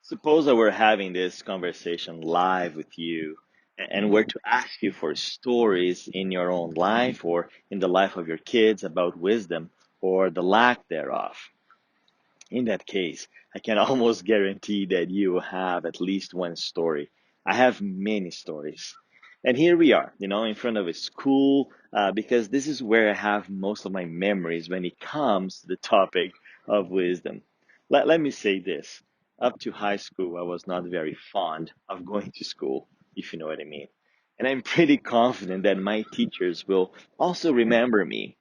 Suppose I were having this conversation live with you and were to ask you for stories in your own life or in the life of your kids about wisdom or the lack thereof. In that case, I can almost guarantee that you have at least one story. I have many stories. And here we are, in front of a school, because this is where I have most of my memories when it comes to the topic of wisdom. Let me say this. Up to high school, I was not very fond of going to school, if you know what I mean. And I'm pretty confident that my teachers will also remember me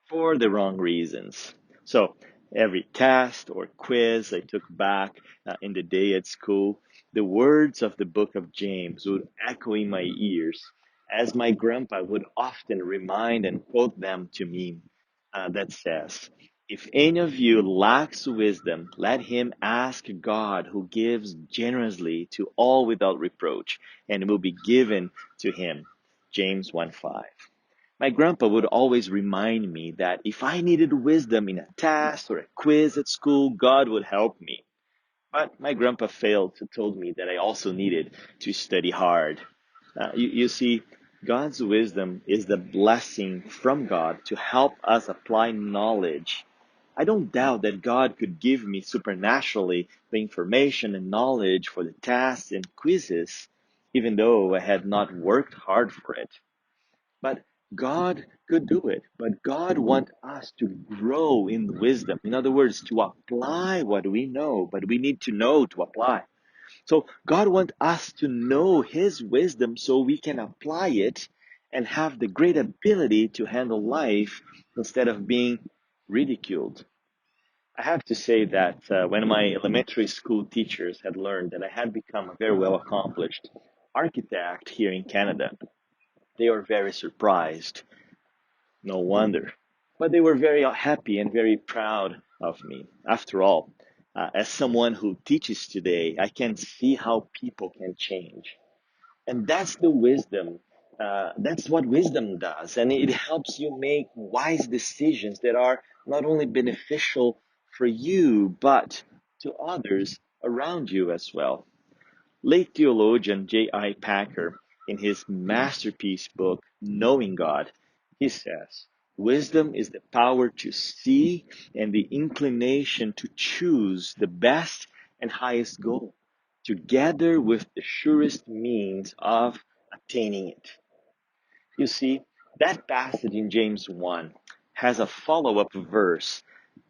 for the wrong reasons. So every test or quiz I took back in the day at school, the words of the book of James would echo in my ears as my grandpa would often remind and quote them to me that says, if any of you lacks wisdom, let him ask God who gives generously to all without reproach, and it will be given to him. James 1:5. My grandpa would always remind me that if I needed wisdom in a test or a quiz at school, God would help me. But my grandpa failed to told me that I also needed to study hard. You see, God's wisdom is the blessing from God to help us apply knowledge. I don't doubt that God could give me supernaturally the information and knowledge for the tests and quizzes, even though I had not worked hard for it. But God could do it. But God wants us to grow in wisdom. In other words, to apply what we know, but we need to know to apply. So God wants us to know His wisdom so we can apply it and have the great ability to handle life instead of being ridiculed. I have to say that when my elementary school teachers had learned that I had become a very well accomplished architect here in Canada, they were very surprised. No wonder. But they were very happy and very proud of me. After all, as someone who teaches today, I can see how people can change. And that's the wisdom. That's what wisdom does. And it helps you make wise decisions that are not only beneficial for you, but to others around you as well. Late theologian J.I. Packer, in his masterpiece book, Knowing God, he says, wisdom is the power to see and the inclination to choose the best and highest goal, together with the surest means of attaining it. You see, that passage in James 1 has a follow-up verse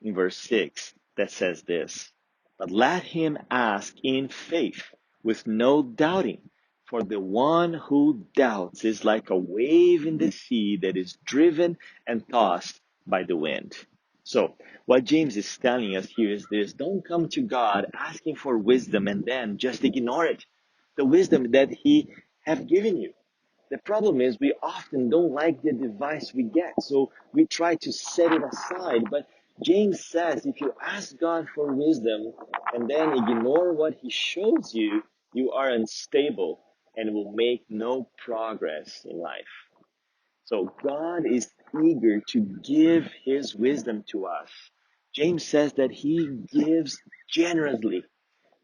in verse 6 that says this, but let him ask in faith with no doubting, for the one who doubts is like a wave in the sea that is driven and tossed by the wind. So, what James is telling us here is this, don't come to God asking for wisdom and then just ignore it. The wisdom that he have given you. The problem is we often don't like the advice we get, so we try to set it aside. But James says if you ask God for wisdom and then ignore what he shows you, you are unstable and will make no progress in life. So God is eager to give his wisdom to us. James says that he gives generously.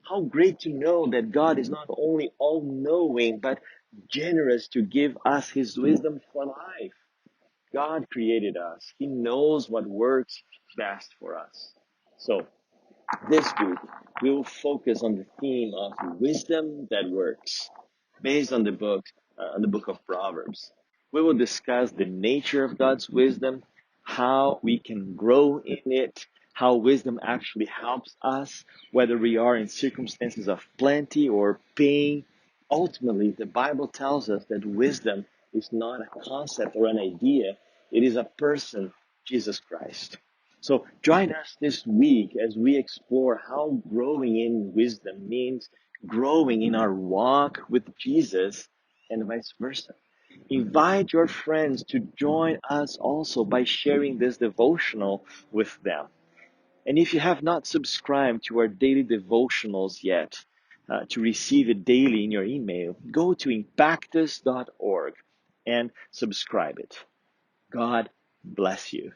How great to know that God is not only all knowing, but generous to give us his wisdom for life. God created us. He knows what works best for us. So this week, we will focus on the theme of wisdom that works, based on the book of Proverbs. We will discuss the nature of God's wisdom, how we can grow in it, how wisdom actually helps us, whether we are in circumstances of plenty or pain. Ultimately, the Bible tells us that wisdom is not a concept or an idea, it is a person, Jesus Christ. So join us this week as we explore how growing in wisdom means growing in our walk with Jesus and vice versa. Invite your friends to join us also by sharing this devotional with them. And if you have not subscribed to our daily devotionals yet, to receive it daily in your email, go to impactus.org and subscribe it. God bless you.